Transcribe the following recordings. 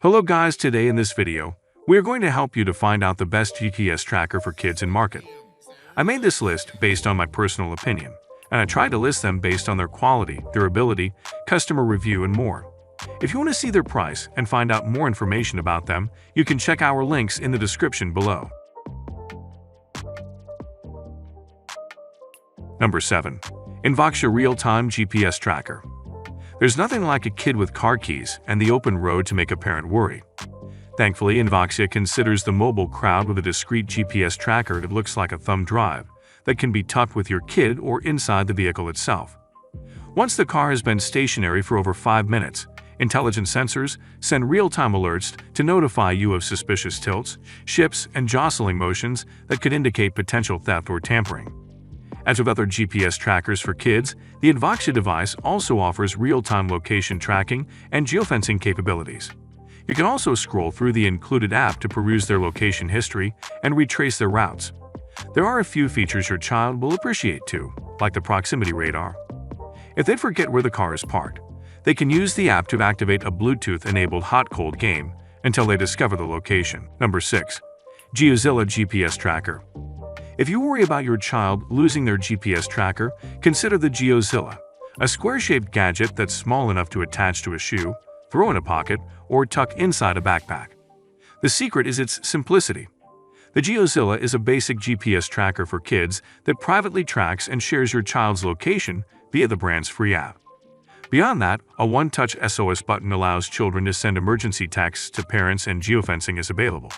Hello guys, today in this video, we are going to help you to find out the best GPS tracker for kids in market. I made this list based on my personal opinion, and I tried to list them based on their quality, durability, customer review, and more. If you want to see their price and find out more information about them, you can check our links in the description below. Number 7. Invoxia Real-Time GPS Tracker. There's nothing like a kid with car keys and the open road to make a parent worry. Thankfully, Invoxia considers the mobile crowd with a discreet GPS tracker that looks like a thumb drive that can be tucked with your kid or inside the vehicle itself. Once the car has been stationary for over 5 minutes, intelligent sensors send real-time alerts to notify you of suspicious tilts, shifts, and jostling motions that could indicate potential theft or tampering. As with other GPS trackers for kids, the Invoxia device also offers real-time location tracking and geofencing capabilities. You can also scroll through the included app to peruse their location history and retrace their routes. There are a few features your child will appreciate too, like the proximity radar. If they forget where the car is parked, they can use the app to activate a Bluetooth-enabled hot-cold game until they discover the location. Number 6. Geozilla GPS Tracker. If you worry about your child losing their GPS tracker, consider the Geozilla, a square-shaped gadget that's small enough to attach to a shoe, throw in a pocket, or tuck inside a backpack. The secret is its simplicity. The Geozilla is a basic GPS tracker for kids that privately tracks and shares your child's location via the brand's free app. Beyond that, a one-touch SOS button allows children to send emergency texts to parents, and geofencing is available.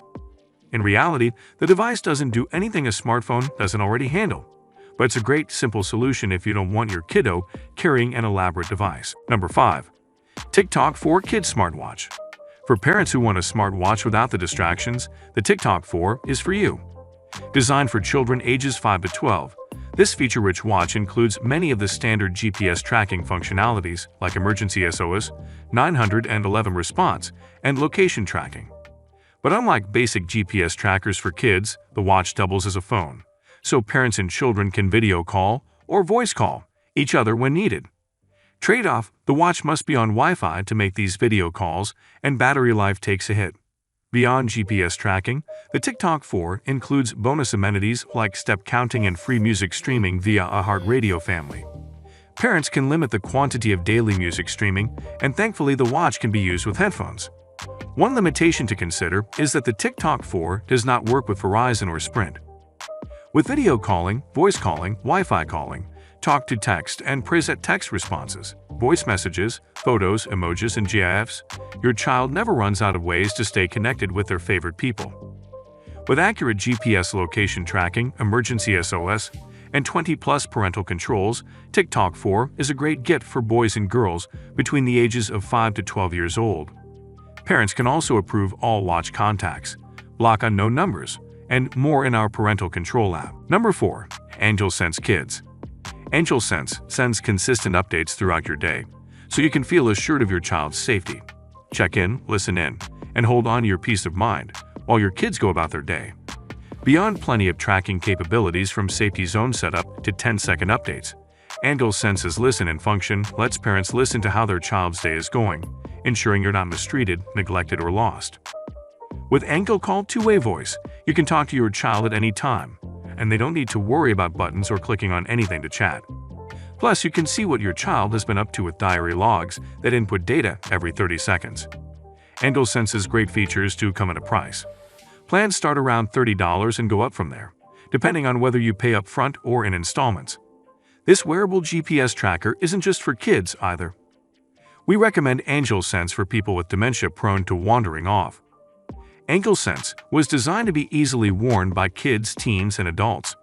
In reality, the device doesn't do anything a smartphone doesn't already handle, but it's a great, simple solution if you don't want your kiddo carrying an elaborate device. Number 5. TikTok 4 Kids Smartwatch. For parents who want a smartwatch without the distractions, the TikTok 4 is for you. Designed for children ages 5 to 12, this feature-rich watch includes many of the standard GPS tracking functionalities like emergency SOS, 911 response, and location tracking. But unlike basic GPS trackers for kids, the watch doubles as a phone, so parents and children can video call or voice call each other when needed. Trade-off: the watch must be on Wi-Fi to make these video calls, and battery life takes a hit. Beyond GPS tracking, the TikTok 4 includes bonus amenities like step counting and free music streaming via a iHeartRadio family. Parents can limit the quantity of daily music streaming, and thankfully the watch can be used with headphones. One limitation to consider is that the TikTok 4 does not work with Verizon or Sprint. With video calling, voice calling, Wi-Fi calling, talk-to-text, and praise-at-text responses, voice messages, photos, emojis, and GIFs, your child never runs out of ways to stay connected with their favorite people. With accurate GPS location tracking, emergency SOS, and 20-plus parental controls, TikTok 4 is a great gift for boys and girls between the ages of 5 to 12 years old. Parents can also approve all watch contacts, block unknown numbers, and more in our parental control app. Number 4. AngelSense Kids. AngelSense sends consistent updates throughout your day, so you can feel assured of your child's safety. Check in, listen in, and hold on to your peace of mind while your kids go about their day. Beyond plenty of tracking capabilities from safety zone setup to 10-second updates, AngelSense's listen and function lets parents listen to how their child's day is going, ensuring you're not mistreated, neglected, or lost. With Angel Call two-way voice, you can talk to your child at any time, and they don't need to worry about buttons or clicking on anything to chat. Plus, you can see what your child has been up to with diary logs that input data every 30 seconds. AngelSense's great features do come at a price. Plans start around $30 and go up from there, depending on whether you pay up front or in installments. This wearable GPS tracker isn't just for kids either. We recommend AngelSense for people with dementia prone to wandering off. AngelSense was designed to be easily worn by kids, teens, and adults.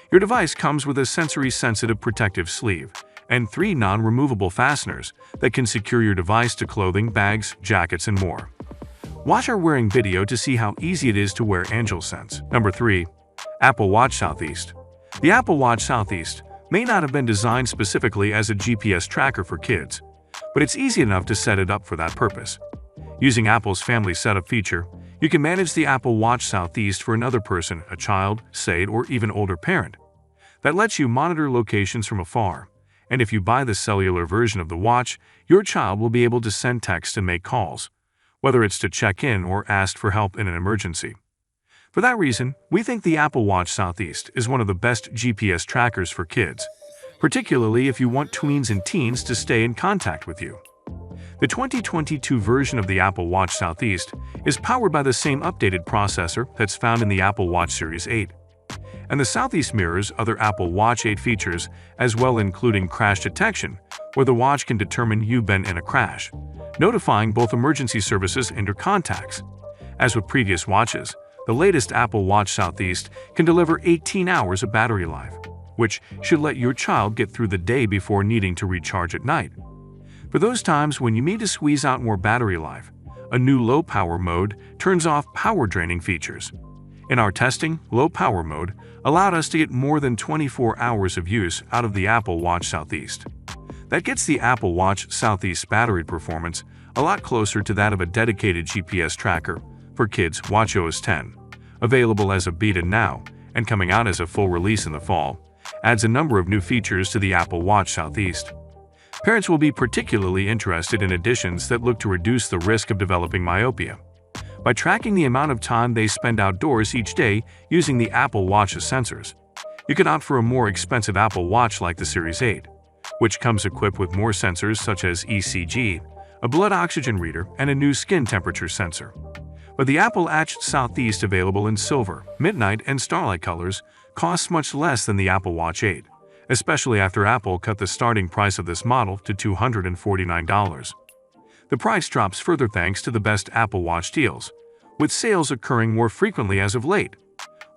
Your device comes with a sensory-sensitive protective sleeve and 3 non-removable fasteners that can secure your device to clothing, bags, jackets, and more. Watch our wearing video to see how easy it is to wear AngelSense. Number 3. Apple Watch Southeast. The Apple Watch Southeast may not have been designed specifically as a GPS tracker for kids, but it's easy enough to set it up for that purpose. Using Apple's Family Setup feature, you can manage the Apple Watch Southeast for another person, a child, SAID, or even older parent. That lets you monitor locations from afar, and if you buy the cellular version of the watch, your child will be able to send text and make calls, whether it's to check in or ask for help in an emergency. For that reason, we think the Apple Watch Southeast is one of the best GPS trackers for kids, particularly if you want tweens and teens to stay in contact with you. The 2022 version of the Apple Watch Southeast is powered by the same updated processor that's found in the Apple Watch Series 8. And the Southeast mirrors other Apple Watch 8 features as well, including crash detection, where the watch can determine you've been in a crash, notifying both emergency services and your contacts. As with previous watches, the latest Apple Watch Southeast can deliver 18 hours of battery life, which should let your child get through the day before needing to recharge at night. For those times when you need to squeeze out more battery life, a new low-power mode turns off power-draining features. In our testing, low-power mode allowed us to get more than 24 hours of use out of the Apple Watch Southeast. That gets the Apple Watch Southeast battery performance a lot closer to that of a dedicated GPS tracker for kids. watchOS 10, available as a beta now and coming out as a full release in the fall, adds a number of new features to the Apple Watch Southeast. Parents will be particularly interested in additions that look to reduce the risk of developing myopia. By tracking the amount of time they spend outdoors each day using the Apple Watch's sensors, you can opt for a more expensive Apple Watch like the Series 8, which comes equipped with more sensors such as ECG, a blood oxygen reader, and a new skin temperature sensor. But the Apple Watch Southeast, available in silver, midnight, and starlight colors, costs much less than the Apple Watch 8, especially after Apple cut the starting price of this model to $249. The price drops further thanks to the best Apple Watch deals, with sales occurring more frequently as of late.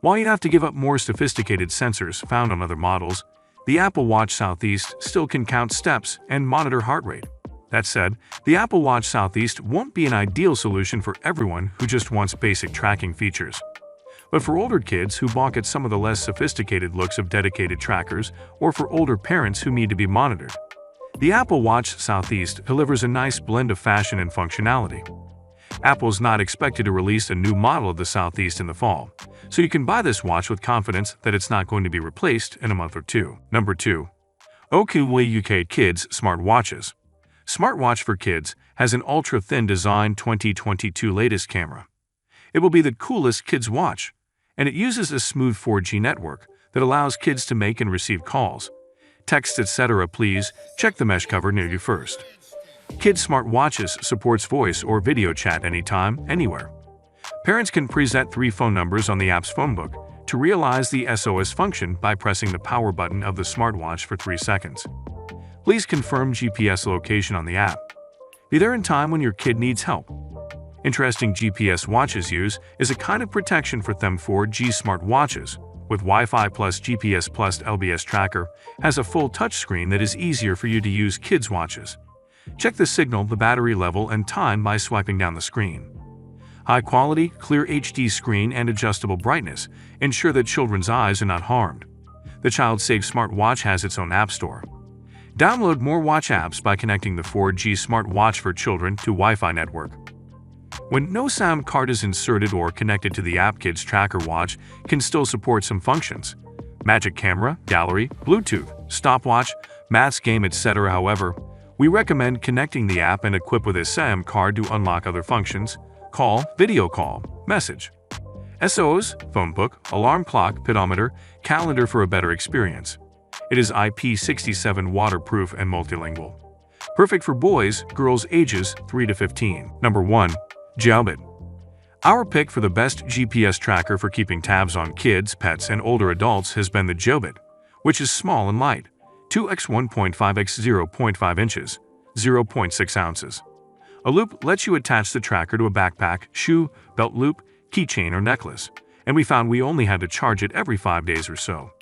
While you'd have to give up more sophisticated sensors found on other models, the Apple Watch Southeast still can count steps and monitor heart rate. That said, the Apple Watch Southeast won't be an ideal solution for everyone who just wants basic tracking features. But for older kids who balk at some of the less sophisticated looks of dedicated trackers, or for older parents who need to be monitored, the Apple Watch Southeast delivers a nice blend of fashion and functionality. Apple's not expected to release a new model of the Southeast in the fall, so you can buy this watch with confidence that it's not going to be replaced in a month or two. Number 2. OKW UK Kids Smartwatches. Smartwatch for Kids has an ultra-thin design 2022 latest camera. It will be the coolest kids watch, and it uses a smooth 4G network that allows kids to make and receive calls, texts, etc. Please check the mesh cover near you first. Kids Smartwatches supports voice or video chat anytime, anywhere. Parents can preset 3 phone numbers on the app's phone book to realize the SOS function by pressing the power button of the smartwatch for 3 seconds. Please confirm GPS location on the app. Be there in time when your kid needs help. Interesting GPS watches use is a kind of protection for them 4G smartwatches with Wi-Fi plus GPS plus LBS tracker has a full touchscreen that is easier for you to use kids watches. Check the signal, the battery level, and time by swiping down the screen. High-quality, clear HD screen and adjustable brightness ensure that children's eyes are not harmed. The child-safe smartwatch has its own app store. Download more watch apps by connecting the 4G smartwatch for children to Wi-Fi network. When no sound card is inserted or connected to the app, Kids Tracker Watch can still support some functions: magic camera, gallery, Bluetooth, stopwatch, maths game, etc. However, we recommend connecting the app and equip with a SIM card to unlock other functions: call, video call, message, SOS, phone book, alarm clock, pedometer, calendar for a better experience. It is IP67 waterproof and multilingual. Perfect for boys, girls ages 3 to 15. Number 1. Jailbit. Our pick for the best GPS tracker for keeping tabs on kids, pets, and older adults has been the Jailbit, which is small and light, 2x 1.5x 0.5 inches, 0.6 ounces. A loop lets you attach the tracker to a backpack, shoe, belt loop, keychain, or necklace, and we found we only had to charge it every 5 days or so.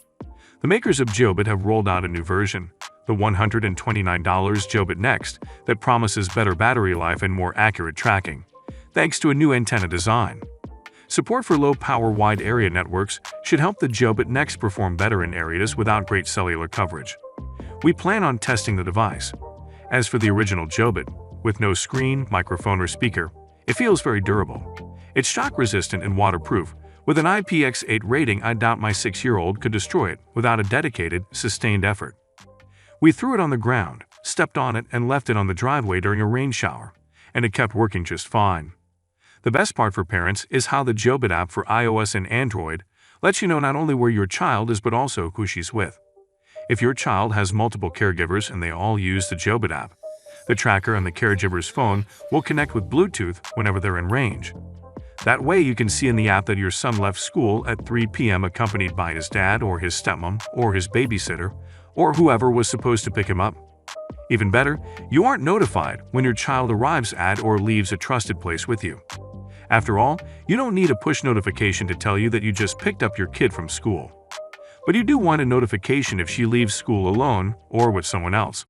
The makers of Jailbit have rolled out a new version, the $129 Jailbit Next, that promises better battery life and more accurate tracking, thanks to a new antenna design. Support for low-power wide area networks should help the Jailbit Next perform better in areas without great cellular coverage. We plan on testing the device. As for the original Jailbit, with no screen, microphone, or speaker, it feels very durable. It's shock-resistant and waterproof. With an IPX8 rating, I doubt my 6-year-old could destroy it without a dedicated, sustained effort. We threw it on the ground, stepped on it, and left it on the driveway during a rain shower, and it kept working just fine. The best part for parents is how the Jobit app for iOS and Android lets you know not only where your child is but also who she's with. If your child has multiple caregivers and they all use the Jobit app, the tracker on the caregiver's phone will connect with Bluetooth whenever they're in range. That way you can see in the app that your son left school at 3 p.m. accompanied by his dad or his stepmom or his babysitter or whoever was supposed to pick him up. Even better, you aren't notified when your child arrives at or leaves a trusted place with you. After all, you don't need a push notification to tell you that you just picked up your kid from school. But you do want a notification if she leaves school alone or with someone else.